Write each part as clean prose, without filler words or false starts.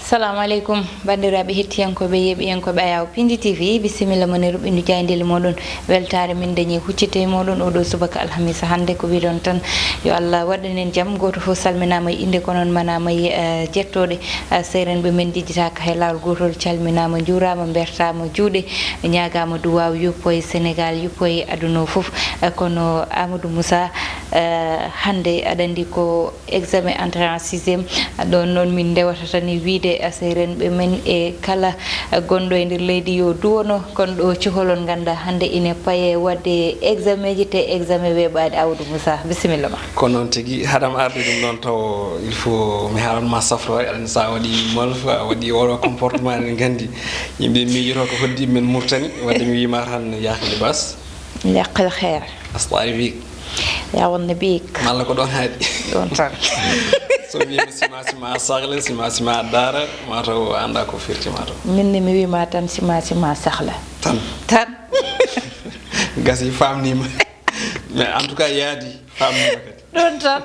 Assalamu alaikum bandiraɓe hettiyankoɓe yeɓiyankoɓe Ayaw Pindi TV bisimilla moni ruɓindu jayndeli moɗon weltare min dañi huccite moɗon oɗo subaka alhamisa hande ko wiɗon tan yo Allah waɗanen jaam goto fof salminama e inde ko noon manama e jettoɗe serenɓe men dijitaka hay lawol gotol calminama juurama bertama juuɗe ñagama duwaw yuppo e Sénégal yuppo e aduna o foof kono Amadou Moussa hande aɗa andi ko examen entrée en sixiéme ɗon noon min ndewata tan e wiide serenɓe men e kala gonɗo e nder leydi yo duwono kono ɗo cuholon ganda hande ine paye wadde examen ji te examen weeɓade Amadou Moussa bisimilla ma ko noon tigui haɗam arde ɗum ɗon taw il faut mi haalanma safrore aɗa sa waɗi molfa a waɗi oɗo comportement eɗen gandi yimɓe miijoto ko hoddi men Mauritanie wadde mi wima tan yaaka libas yaqal khair astari wik ya wonne biik malla ko ɗon haaɗi ɗon tan so wima sima sahle sima dara mataw anda ko firti mataw minne mi wima tan sima sahla tan gasi famnima mais en tout cas yaadi famnima kadi ɗon tan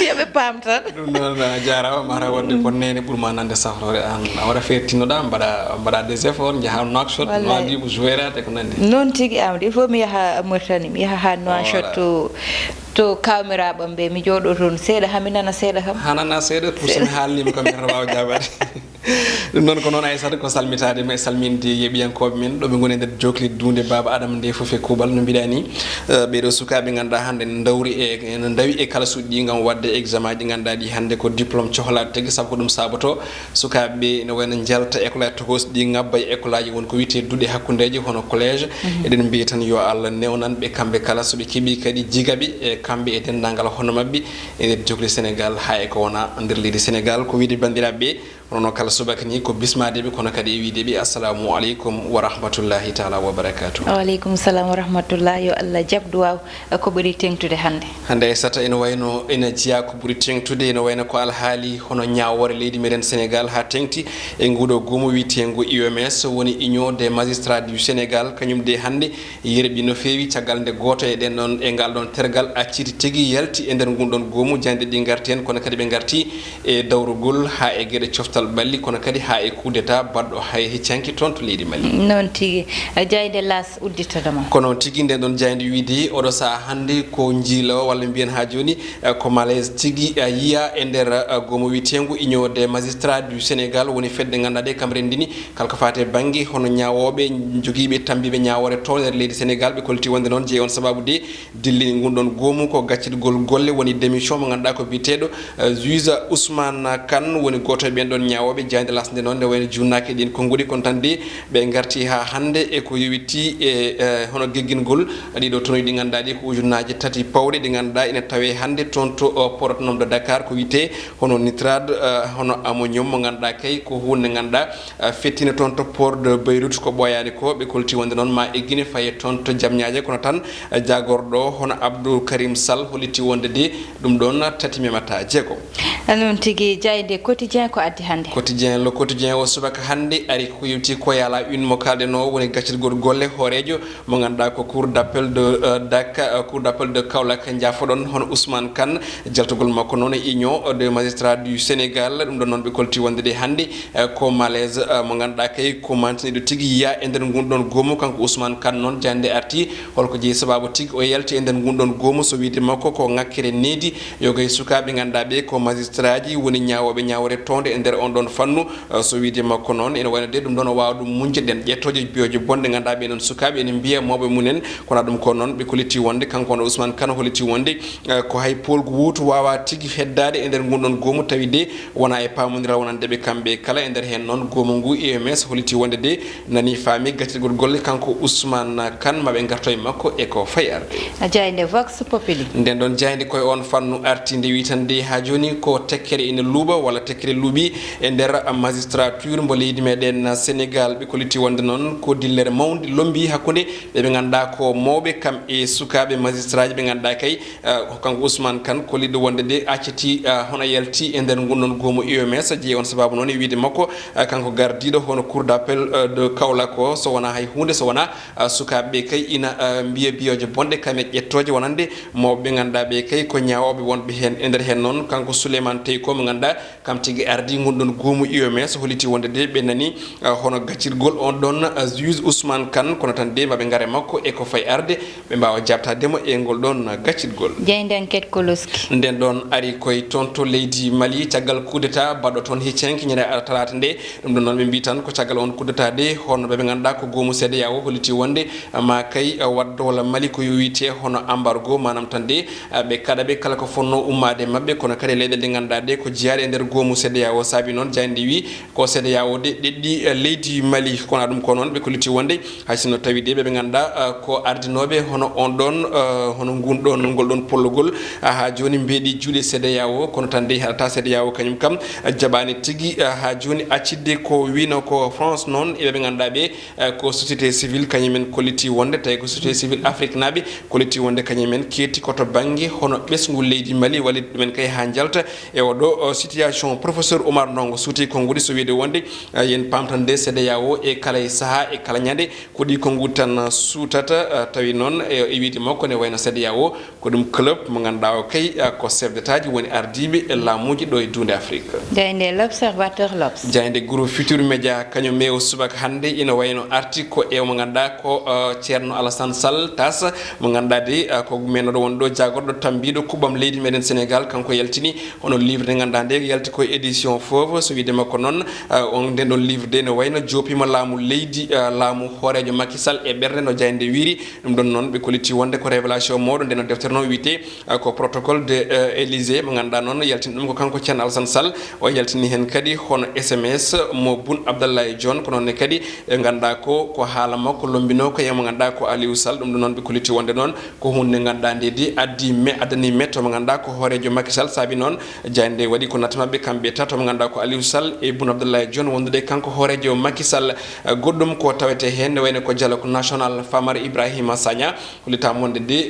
yoɓe paam tan ɗum noon jarama mata wadde ko nene ɓuurma nande safrore an a waɗa fertinoɗa mbaɗa des efforts jaaha Nouakchott Nouadhibou Zouérate ko nandi noon tigui Amadou il faut mi yaha Mauritanie mi yaha ha Nouakchott to kawmiraɓam ɓe mi jooɗo toon seeɗa hami nana seeɗa kam hanana seeɗa pour somi haalnima kam mbiɗata wawa jabade ɗum noon ko noon Aissata ko salmitade e salminde yeɓiyankoɓe men ɗoɓe goni e nder joklide dunde Baba Adama nde foof e kuuɓal no mbiɗa ni ɓeɗo sukaɓe ganduɗa hande ne dawi e kala suuɗi ɗi gam wadde examen ji ganduɗa ɗi hande ko diplôme cohlade tigui saabu ko ɗum saboto sukaɓeɓe ne wayno jalta école aji tokosi ɗi ngabba e école aji wonko wiite duuɗe hakkudeji hono collége eɗen mbiya tan yo Allah newnanɓe kamɓe kala soɓe keeɓi kadi jigaɓe e kamɓe e dendagal hono mabɓe e nder joklide Sénégal ha e ko wona nder leydi Sénégal ko wiide bandiraɓe hono kala subaka ni ko bismadeɓe kono kadi e wideɓe assalamu aleykum wa rahmatullahi taala wa barakatuh waaleykum salam wa rahmatullah yo Allah jabdu waw ko ɓuuri tengtude hande Aissata ene wayno ene jeeya ko ɓuuri tengtude ene wayno ko alhaali hono ñawore leydi meɗen Sénégal ha tengti e nguuɗo gomo wiitengo UMS woni union des magistrats du Sénégal kañum de hande yerɓi no fewi caggal nde goto e ɗen ɗon e ngal ɗon tergal acciti tigui yalti e nder ngunɗon gomu jande ɗi garti hen kono kadi ɓe garti e dawrugol ha e gueɗe coftal balli kono kadi ha e coup d'état baɗɗo hay heccanki toon to leydi Mali noon tigui jayde las udditadama ko noon tigui nden ɗon jayde wiide oɗo saaha hande ko jiilawo walla mbiyen ha joni ko malaise tigui yiya e nder gomo witengo union des magistrats du Sénégal woni fedde ganduɗa ɗe kam rendini kala ko fate banggue hono ñawoɓe joguiɓe tambiɓe ñawore to nder leydi Sénégal ɓe kolti wonde noon jeeyi on sababu de dilli gunɗon gomu ko gaccidgol golle woni démission mo ganduɗa ko biteɗo juge Ousmane Kane woni goto e ɓen ɗon ñawoɓe jayde lasde noon nde wayno junnaki ɗin konngudi kono tan de ɓe garti ha hande e ko yowitti e hono geggingol ɗiɗo tonoyi ɗi ganduɗa ɗi ko ujunnaji tati pawɗe ɗi ganduɗa ina tawe hande toon to port autonome de Dakar ko wiyete hono nitrade hono ammonium mo ganduɗa kay ko hunde ganduɗa fettine toon to port de Beyrouth ko ɓoyani ko ɓe kolti wonde noon ma eggine faye toon to Diamniadio kono tan jagorɗo hono Abdou Karim Sall holiti wonde de ɗum ɗon tati memata jeego noon tigui jayde quotidien ko addi hande quotidien le quotidien o subaka hande ari ko yewti ko yala une mo kalɗeno woni gaccirgol golle hoorejo mo ganduɗa ko cour d'appel de Dakar cour d'appel de Kaolack jafoɗon hono Ousmane Kane jaltugol makko noon e union des magistrats du Sénégal ɗum ɗon noon ɓe kolti wonde de hande ko malaise mo ganduɗa kay ko mantiniɗo tigui yiya e nder gunɗon gomu kanko Ousmane Kane noon jande arti holko jeeyi sababu tigui o yalti e nder gunɗon gomu so wiide makko ko ngakkere needi yo gay sukaɓe ganduɗa ɓe ko magistrat ji woni ñawoɓe ñawore tonde e nder on ɗon fannu so wiide makko noon ene wayno de ɗum ɗon o wawa ɗum munjeɗen ƴettoje biyoje bonde ganduɗa ɓe noon sukaɓe ene mbiya mawɓe munen kono ɗum ko noon ɓe koliti wonde kanko on Ousmane Kane holiti wonde ko hay polgu wuutu wawa tigui heddade e nder gunɗon gomu tawi de wona e pamodiral wonandeɓe kamɓe kala e nder hen noon gomu ngu UMS holiti wonde de nani faami gaccirgol golle kanko Ousmane Kane maɓe garto e makko e ko fayi arde jayde Vox Populi nden ɗon jayde koye on fannu arti nde wi tan de ha joni ko tekkere ina luuɓa walla tekkere luuɓi e nder magistrature mbo leydi meɗen Sénégal ɓe koliti wonde noon ko dillere mawde lombi hakkude ɓe ganduɗa ko mawɓe kam e sukaɓe magistrat ji ɓe ganduɗa kay kanko Ousmane Kane kolliɗo wonde de acciti hono yalti e nder gonɗon gomo UMS jeeyi on sababu noon e wiide makko kanko gardiɗo hono cour d'appel de Kaolack ko so wona hay hunde so wona sukaɓeɓe kay ina mbiya biyoje bonɗe kam e ƴettoje wonande mawɓe ɓe ganduɗa ɓe kay ko ñawoɓe wonɓe hen e nder hen noon kanko Souleymane Tey ko mo ganduɗa kam tigui ardi gonɗon gomu UMS holiti wonde de ɓe nani hono gaccirgol on ɗon juge Ousmane Kane kono tan de maɓe ngare makko e ko fay arde ɓe mbawa jabtademo e ngol ɗon gaccirgol jeyde enquête koloski nden ɗon ari koye toon to leydi Mali caggal coup d'état baɗɗo toon heccenki ñande talata nde ɗum ɗon noon ɓe mbi tan ko caggal on coup d'état de hono ɓeɓe ganduɗa ko goomu CEDEAO holiti wonde ma kay waddo walla Mali ko wiyete hono embargo manam tan de ɓe kaɗaɓe kala ko fonno ummade mabɓe kono kadi leyɗele ɗe ganduɗa de ko jeyaɗe e nder goomu CEDEAO saabi noon jayde wi ko CEDEAO de ɗeɗɗi leydi Mali kono ɗum ko noon ɓe koliti wonde haysino tawi de ɓeɓe ganduɗa ko ardinoɓe hono on ɗon hono gunɗon ngol ɗon pollogol ha joni mbeeɗi juuɗe CEDEAO kono tan de haɗata CEDEAO kañum kam jaɓani tigui ha joni accidde ko wino ko France noon eɓeɓe ganduɗa ɓe ko société civile kañumen kolliti wonde tawi ko société civile Afrique naɓe kolliti wonde kañumen ketti koto banggue hono ɓesgol leydi Mali walli ɗumen kay ha jalta e oɗo situation professeur Oumar Ndongo suuti konngudi so wiide wonde yen pamtande CEDEAO e kala e saaha e kala ñande ko ɗi konngudi tan suutata tawi noon e wiide makko ne wayno CEDEAO ko ɗum club mo ganduɗa o kay ko chef d'état ji woni ardiɓe e laamuji ɗo e dunde Afrique jayde l'observateur l'Obs jayde groupe Futur Média kañum mewo subaka hande ina wayno arti ko e mo ganduɗa ko ceerno Alassane Sall tas mo ganduɗa de ko menoɗo wonɗo jagorɗo tambiɗo kuɓam leydi meɗen Sénégal kanko yaltini hono livre nde ganduɗa nde yalti koye édition foof so wiide makko noon on nden ɗon livre de ne wayno jopima laamu leydi laamu hoorejo Macky Sall e ɓerde no jayde wiiri ɗum ɗon noon ɓe kolliti wonde ko révélation mawɗo nde no deftere noon wiyete ko protocole de Élysée mo ganduɗa noon yaltini ɗum ko kanko ceerno Alassane Sall o yaltini hen kadi hono SMS mo Boun Abdallah Dionne ko noonne kadi ɓe ganduɗa ko haala makko lombino ko yemo ganduɗa ko Aliou Sall ɗum ɗon noon ɓe kolliti wonde noon ko hunde ganduɗa nde di addani metto mo ganduɗa ko hoorejo Macky Sall saabi noon jayde waɗi ko natta mabɓe kamɓe tato mo ganduɗa ko Aliou Sall e Boun Abdallah Dionne wondude kanko hoorejo Macky Sall goɗɗum ko tawete hen ne wayno ko dialogue national Famara Ibrahima Sagna kollitama wonde de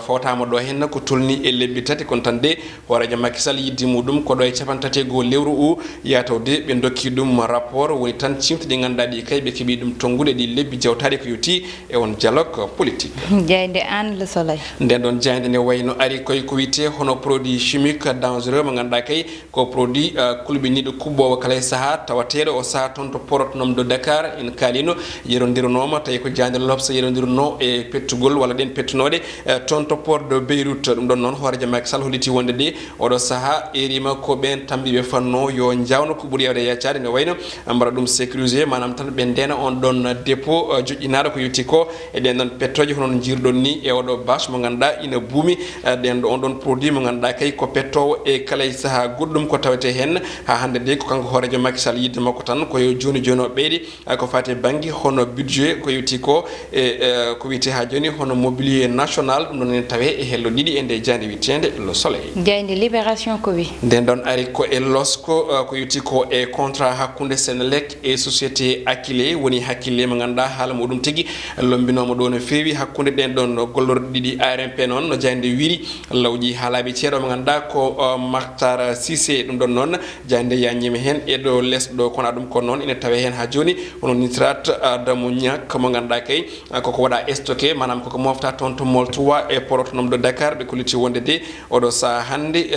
fotama ɗo hen ko tolni e lebbi tati kono tan de hoorejo Macky Sall yiddi muɗum ko ɗo e capantati go lewru o yatawde ɓe dokki ɗum rapport woni tan cimti ɗi ganduɗa ɗi kay ɓe keeɓi ɗum tongude ɗi lebbi jawtaɗi ko yewti e on dialogue politique jayde Anne Le Soleil nden ɗon jayde ne wayno ari koye ko wiyete hono produit chimique dangereux mo ganduɗa kay ko produit kulɓiniɗo kubbowo kala e saaha tawateɗo o saaha toon to port nom de Dakar en kalino yerodirnoma tawi ko jande L'Obs yerodirno e pettugol walla ɗen pettunoɗe toon to port de Beyrouth ɗum ɗon noon hoorejo Macky Sall holliti wonde de oɗo saaha erima ko ɓen tambiɓe fanno yo jawno ko ɓuuri yewde yaccade ne wayno mbaɗa ɗum sécurisé manam tan ɓe ndena on ɗon dépôt joƴƴinaɗo ko yetti ko e ɗen ɗon pettoje hono no jirɗon ni e oɗo bâche mo ganduɗa ina buumi ɗen ɗo on ɗon produit mo ganduɗa kay ko pettowo e kala e saaha goɗɗum ko tawete hen ha hande de ko kanko hoorejo Macky Sall yidde makko tan koyo joni o ɓeydi ko fati banggue hono budget ko yetti ko e ko wiyete ha joni hono mobilier national ɗum ɗon en tawe e hello ɗiɗi e nde jande witende Le Soleil jayde Libération ko wi nden ɗon ari ko e losko ko yetti ko e contrat hakkude Senelec e société Akile woni hakkille mo ganduɗa haala muɗum tigui lombinomo ɗo no fewi hakkude ɗen ɗon gollorɗe ɗiɗi ARMP noon no jayde wiiri lawƴi haalaɓe ceeɗo mo ganduɗa ko Mactar Cissé ɗum ɗon noon jayde yañima hen e ɗo less ɗo kono ɗum ko noon ina tawe hen ha joni hono nitrate d'ammoniac mo ganduɗa kay koko waɗa stocké manam koko mofta toon to Mol 3 e port autonome de Dakar ɓe kolliti wonde de oɗo saaha hande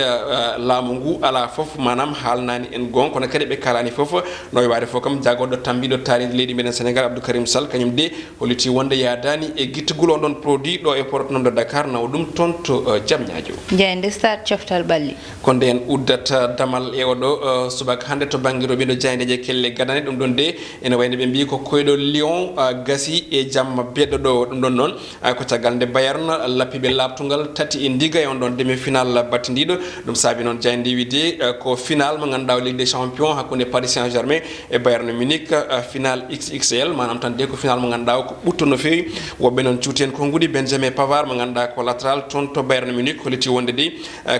laamu ngu ala foof manam haalnani en gon kono kadi ɓe kalani foof no wiwade fof kam jagoɗo tambiɗo taaride leydi meɗen Sénégal Abdou Karim Sall kañum de holliti wonde yadani e guittugol on ɗon produit ɗo e port autonome de Dakar nawa ɗum toon to Diamniadio jeyde Stade coftal balli ko nden uddata damal e oɗo subaka hande to banggue roɓiɗo jaydeje kelle gadane ɗum ɗon de ene wayno ɓe mbi ko koyɗo Lyon gasi e jamma beɗɗo ɗo ɗum ɗon noon ko caggal nde Bayern lappiɓe labtugal tati e ndiga e on ɗon demi final battidiɗo ɗum saabi noon jayde wiide ko final mo ganduɗa Ligue des Champions hakkude Paris Saint-Germain e Bayern Munich final XXL manam tan de ko final mo ganduɗa ko ɓutto no fewi woɓɓe noon cuuti hen konngudi Benjamin Pavard mo ganduɗa ko latéral toon to Bayern Munich holliti wonde de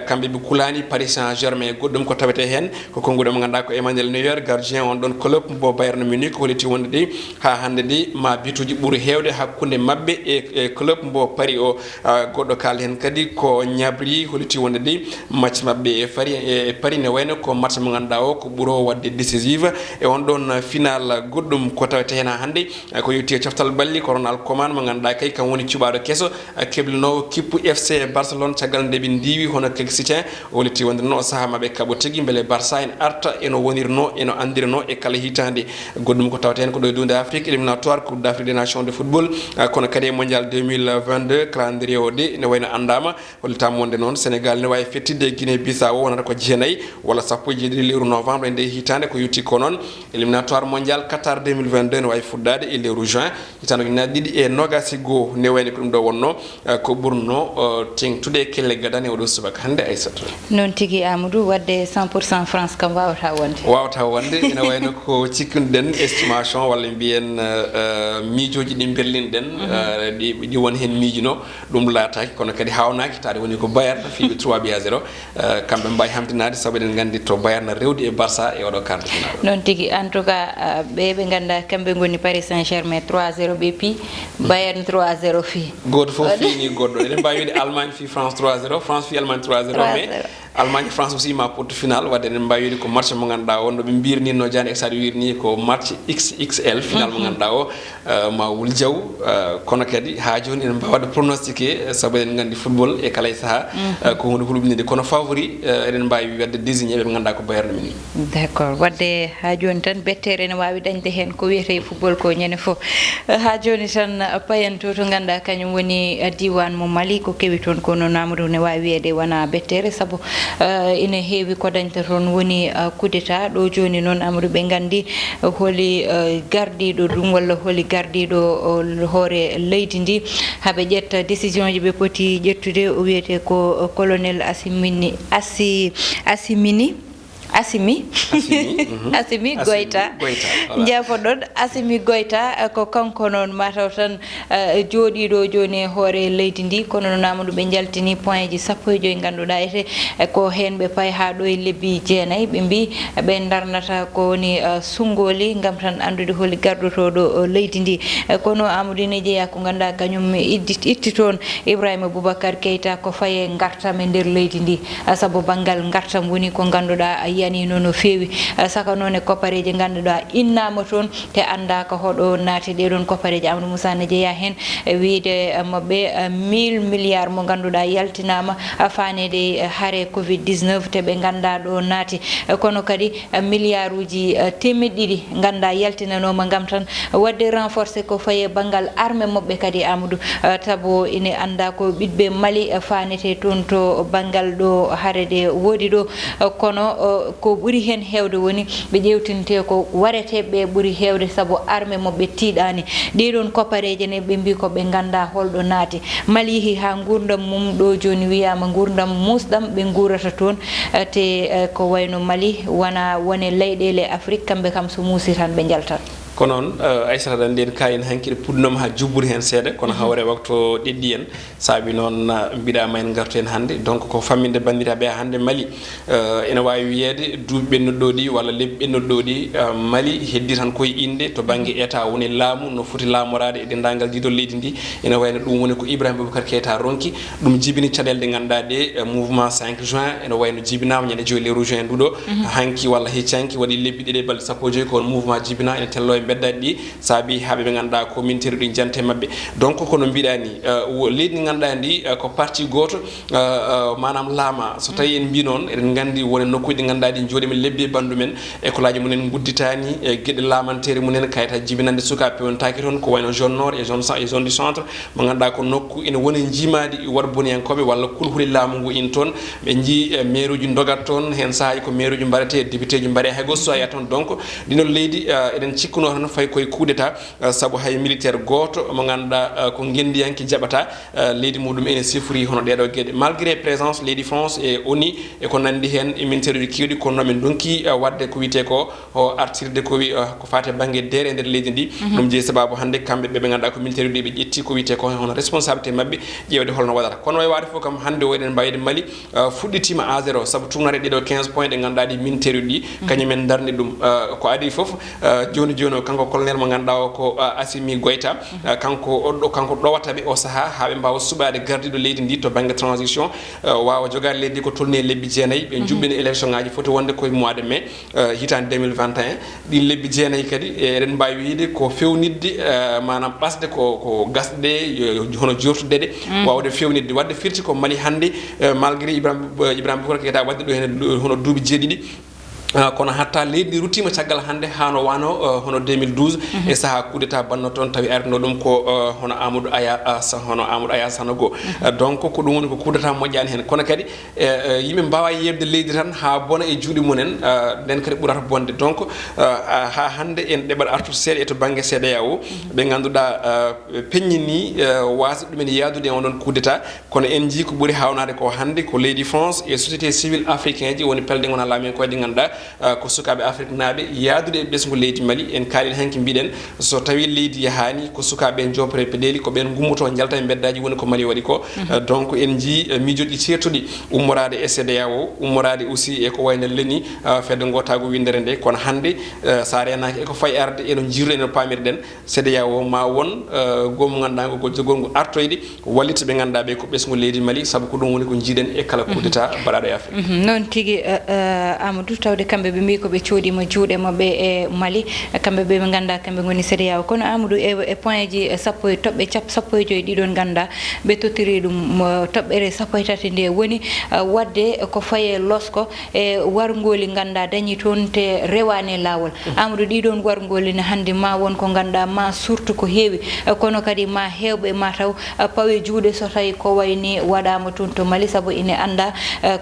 kamɓe ɓe kulani Paris Saint-Germain goɗɗum ko tawete hen ko kongude mo ganduɗa ko Emmanuel Neuer gardien on ɗon club mo Bayern Munich holliti wonde de ha hande de ma bituji ɓuuri hewde hakkude mabɓe e club mo Paris o goɗɗo kal hen kadi ko ñabri holliti wonde de match mabɓe e Paris ne wayno ko match mo ganduɗa o ko ɓuuro wadde décisive e on ɗon final goɗɗum ko tawete hen ha hande ko yetti e coftal balli ko Ronald Koeman mo ganduɗa kay kam woni cuɓaɗo kesso keblinowo kippu FC Barcelone caggal nde ɓe ndiwi hono Kexitien o holliti wonde noon o saaha maɓe kaɓo tigui beele Barça en arta en eno wonirno eno andirno e kala hitande goddum ko tawten ko do dunde Afrique éliminatoire coupe d'Afrique des nations de football kono kadi mondial 2022 calendrier o de ne wayno andama holta monde non Sénégal ne wawi fettide Guinée Bissau wonata ko jeenayi wala sappo e jeeɗiɗi lewru novembre nde hitande ko yutti ko non éliminatoire mondial Qatar 2022 ne wawi fuddade e lewru juin hitande ko ɗiɗi e nogasi go ne wayno ko ɗum ɗo wonno ko ɓurno tengtude kelle gadane oɗo subaka hande Aissatou non tigui Amadou wadde 100% France kam wawata wonde ene wayno ko cikkunoɗen estimation walla mbiyen miijoji ɗi berlinɗen ɗi woni hen miijuno ɗum laataki kono kadi hawnaki tade woni ko Bayern fiiɓe 3-0 kamɓe mbawi hamtinade saabu eɗen gandi to Bayern rewdi e Barça e oɗo quart de finale non tigui en tout cas ɓe ganda kamɓe goni Paris Saint-Germain 3-0 ɓe pi Bayern 3-0 fi goto foof fiini goɗɗo eɗen mbawi wiide Allemagne fi France 3-0 France fi Allemagne 3-0 mais Allemagne France aussi ma porte final wadde eɗen mbawi wiide ko match mo ganduɗa o no ɓe mbirnino Diane e saɗa wirni ko match XXL final mo ganduɗa o ma wul jaw kono kadi ha joni eɗen mbawi wadde pronostiqué saabu eɗen gandi football e kala e saaha ko hunde hulɓinide kono favori eɗen mbawi wadde désigné ɓe ganduɗa ko Bayern min d' accord wadde ha joni tan bettere ne wawi dañde hen ko wiyete football ko ñande foof ha joni tan payanto to ganduɗa kañum woni diwan mo Mali ko kewi toon kono Amadou ne wawi wiyede wona bettere saabu ina heewi ko dañta toon woni coup d'état ɗo joni noon Amadou ɓe gandi holi gardiɗo ɗum walla holi gardiɗo hoore leydi ndi haaɓe ƴetta décision ji ɓe poti ƴettude o wiyete ko colonel Assimi Goïta jafoɗon Assimi Goïta ko kanko noon mataw tan jooɗiɗo joni e hoore leydi ndi kono noon Amadou ɓe jaltini point ji 15 ganduɗa ete ko hen ɓe payi ha ɗo e lebbi 9 ɓe mbi ɓe darnata ko woni sungoli gam tan andude holi gardotoɗo leydi ndi kono Amadou ne jeeya ko ganduɗa kañum itti toon Ibrahima Boubacar Keita ko faye gartam e nder leydi ndi saabu banggal gartam woni ko ganduɗa yani noon no feewi saka noon e koppareji ganduɗa innama toon te andaka hoɗo naati ɗeɗon koppareji Amadou Moussa ne jeeya hen wiide mabɓe 1000 milliards mo ganduɗa yaltinama fanede haare Covid 19 te ɓe ganda ɗo naati kono kadi milliard uji temedɗiɗi ganda yaltinanoma gam tan wadde renforcé ko faye banggal armé mabɓe kadi Amadou tabo ine anda ko ɓiɗɓe Mali fanete toon to banggal ɗo haarede woodi ɗo kono ko ɓuri hen hewde woni ɓe ƴewtinte ko wareteɓe ɓuri hewde saabu armé mabɓe tiiɗani ɗiɗon koppareje ne ɓe mbi ko ɓe ganda holɗo naati Mali yeehi ha gurdam mum ɗo joni wiyama gurdam musɗam ɓe gurata toon te ko wayno Mali wone leyɗele Afrique kamɓe kam so muusi tan ɓe jaltat ko noon Aissata dan nden kayen hankkide puɗɗinoma ha jubburi hen seeɗa kono hawre waktu ɗeɗɗi en saabi noon mbiɗama en gartu hen hannde donc ko famminde bandiraɓe hannde Mali ene wawi wiyede duuɓi ɓennuɗo ɗi walla lebbi ɓennuɗo ɗi Mali heddi tan koye inde to banggue état woni laamu no foti laamorade e dendagal didol leydi ndi ene wayno ɗum woni ko Ibrahima Boubacar Keita ronki ɗum jibini caɗele ɗe ganduɗa ɗe mouvement 5 juin ene wayno jibinama ñande 2 lewru juin nduɗo hanki walla heccanki waɗi lebbi ɗiɗi balɗe sappo e joyyi ko mouvement jibina ene tello beddaɗi ɗi saabi haaɓe ɓe ganduɗa ko mintere ɗi jante mabɓe donc kono mbiɗani leydi ndi ganduɗa ndi ko parti goto manam laama so tawi en mbi noon eɗen gandi woni nokkuji ɗi ganduɗa ɗi jooɗima lebbi e bandu men école aji mumen gudditani e gueɗe laamantere mumen kayita jibinande sukaɓe pewontaki toon ko wayno zone nord et zone du centre mo ganduɗa ko nokku ene woni jimadi wat boniyankoɓe walla kulhuli laamu ngu in toon ɓe jii maire uji dogat toon hen saahaji ko maire uji mbaɗete député ji mbaɗe haygo so aya toon donc ɗinon leydi eɗen cikkuno tan fayi koye coup d'état saabu hay militaire goto mo ganduɗa ko gendiyanki jaɓata leydi muɗum ene sifori hono ɗeɗo gueɗe malgré présence leydi France e ONU e ko nandi hen e ministére uji kewɗi kono noon min donki wadde ko wiyete ko o artirde ko wi ko fate banggue deere e nder leydi ndi ɗum jeeyi sababu hande kamɓe ɓe ganduɗa ko militaire uji ɓe ƴetti ko wiyete ko hono responsabilité mabɓe ƴewde holno waɗata kono way wade fof kam hande o eɗen mbayde Mali fuɗɗitima à 0 saabu tugnare ɗeɗo 15 points ɗe ganduɗa ɗi militaire uji ɗi kañumen darni ɗum ko adi foof joni joni o kanko colonel mo ganduɗa o ko Assimi Goïta kanko ɗowataɓe o saaha haaɓe mbawa suɓade gardiɗo leydi ndi to banggue transition wawa jogade leydi ko tolni e lebbi jeenayyi ɓe juɓɓini élection ngaji foti wonde koye mois de mai hitande 2021 ɗin lebbi jeenayyi kadi eɗen mbawi wiide ko fewnidde manam ɓasde ko gasɗe hono jortude ɗe wawde fewnidde wadde firti ko Mali hande malgré Ibrahima Boubacar Keita wadde ɗo hen hono duuɓi jeeɗiɗi kono hatta leydi rutima caggal hande hano wano hono 2012 e saha coup d'état banno toon tawi arno ɗum ko hono Amadou Aya Sanogo donc ko ɗum woni ko coup d'état moƴƴani hen kono kadi yimɓe mbawa yebde leydi tan ha bona e juuɗe mumen nden kadi ɓurata bonde donc ha hande en ɗeɓat artude seeɗa e to banggue CEDEAO ɓe ganduɗa peññini wasde ɗumen yadude e onon coup d'état kono en jii ko ɓuuri hawnade ko hande ko leydi France e société civile africain ji woni pelɗe gona laamen koye ɗi ganduɗa ko sukaɓe Afrique naaɓe yaadude e ɓesgu leydi Mali en kaalin hanki mbiɗen so tawi leydi yahani ko sukaɓe jopore peɗeli ko ɓen gummoto jalta e beddaji woni ko Mali waɗi ko donc en jii miijoji certuɗi ummorade e CEDEAO ummorade aussi e ko wayno leni fedde gotago windere nde kono hande sa renaki eko fayi arde eno jirru eno pamirɗen CEDEAO ma won gomo ganduɗa ko jogolgo artoyde wallita ɓe ganduɗa ɓe ko ɓesgu leydi Mali saabu ko ɗum woni ko jiiɗen e kala coup d'état mbaɗaɗo e Afrique noon tigui Amadou tawde kamɓe ɓe mbi koɓe coodima juuɗe mabɓe e Mali kamɓe ɓe ɓe ganda kamɓe goni CEDEAO kono Amadou e point ji sappo e toɓɓe sappo e joyyi ɗiɗon ganda ɓe tottiri ɗum toɓɓere sappo e tati nde woni wadde ko faye losko e wargoli ganda dañi toon te rewane lawol Amadou ɗiɗon wargoli ne hande ma won ko ganda ma surtout ko heewi kono kadi ma hewɓe ma taw pawe juuɗe so tawi ko wayni waɗama toon to Mali saabu ine anda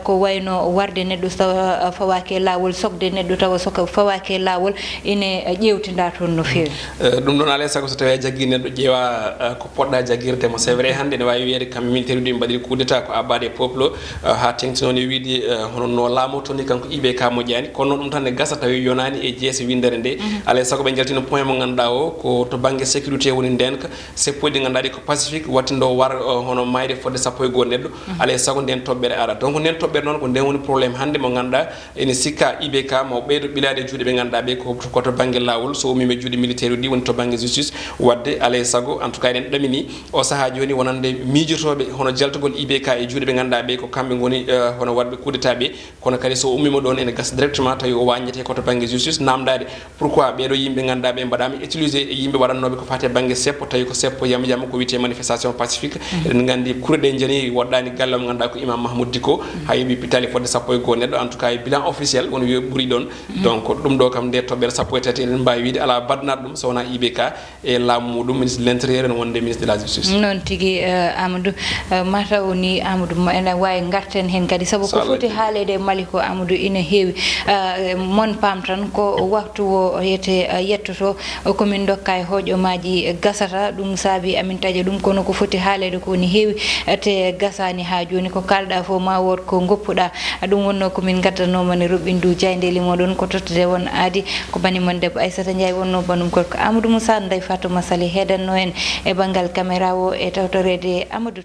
ko wayno warde neɗɗo fawake lawol sokde neɗɗo tawa soka fawake lawol ine ƴewtinda toon no fewi ɗum ɗon alay saago so tawi a jaggui neɗɗo ƴeewa ko poɗɗa jagguirdemo c'est vrai hande ne wawi wiyede kamɓe militaire uji mbaɗiri coup d'état ko abbade e peuple ha tengtinone wiide hono no laamoto ni kanko IBK moƴƴani kono ɗum tan ne gasa tawi yonani e jeese windere nde alay saago ɓe jaltino point mo ganduɗa o ko to banggue sécurité woni ndenka seppoji ɗi ganduɗa ɗi ko pacifique wattindo war hono mayde fodde sappo e goho neɗɗo alay saago nden toɓɓere ara donc nden toɓɓere noon ko nden woni probléme hande mo ganduɗa ene sikka IBK mo ɓeydo ɓilade e juuɗe ɓe ganduɗa ɓe ko to banggue lawol so ummima juuɗe militaire uɗi woni to banggue justice wadde alay saago en tout cas eɗen ɗamini o saaha joni wonande miijotoɓe hono jaltugol IBK e juuɗe ɓe ganduɗa ɓe ko kamɓe goni hono wadɓe coup d'état ɓe kono kadi so ummima ɗon ene gasa directement tawi o wañete koto banggue justice namdade pourquoi ɓeɗo yimɓe ganduɗa ɓe mbaɗama utilisé e yimɓe waɗannoɓe ko fate banggue seppo tawi ko seppo yama jama ko wiyete manifestation pacifique eɗen gandi kuure ɗe jani woɗɗani galle mo ganduɗa ko imam Mahmoud Dicko ha yimɓe pitali fodde sappo e goho neɗɗo en tout cas bilan officiel woni wiye ɓuuri ɗon donc ɗum ɗo kam nde toɓɓere sappo e tati eɗen mbawi wiide ala badnaɗo ɗum so wona IBK e laamu muɗum ministre de l' intérieur ene wonde ministre de la justice noon tigui Amadou mataw ni Amadou ene wawi garten hen kadi saabu ko foti haalede e Mali ko Amadou ine heewi mon pam tan ko waktu o yete yettoto komin dokka e hoƴomaji gasata ɗum saabi amin taƴa ɗum kono ko foti haalede ko ni heewi te gasani ha joni ko kalɗa fo ma wot ko goppuɗa ɗum wonno komin gaddanomane Roɓindu Diaydeli moɗon ko tottude won aadi ko banimon debbo Aissata Ndiaye wonno banum gorko Amadou Moussa Ndeye Fatouma Sali heedanno en e banggal caméra o e tawtorede Amadou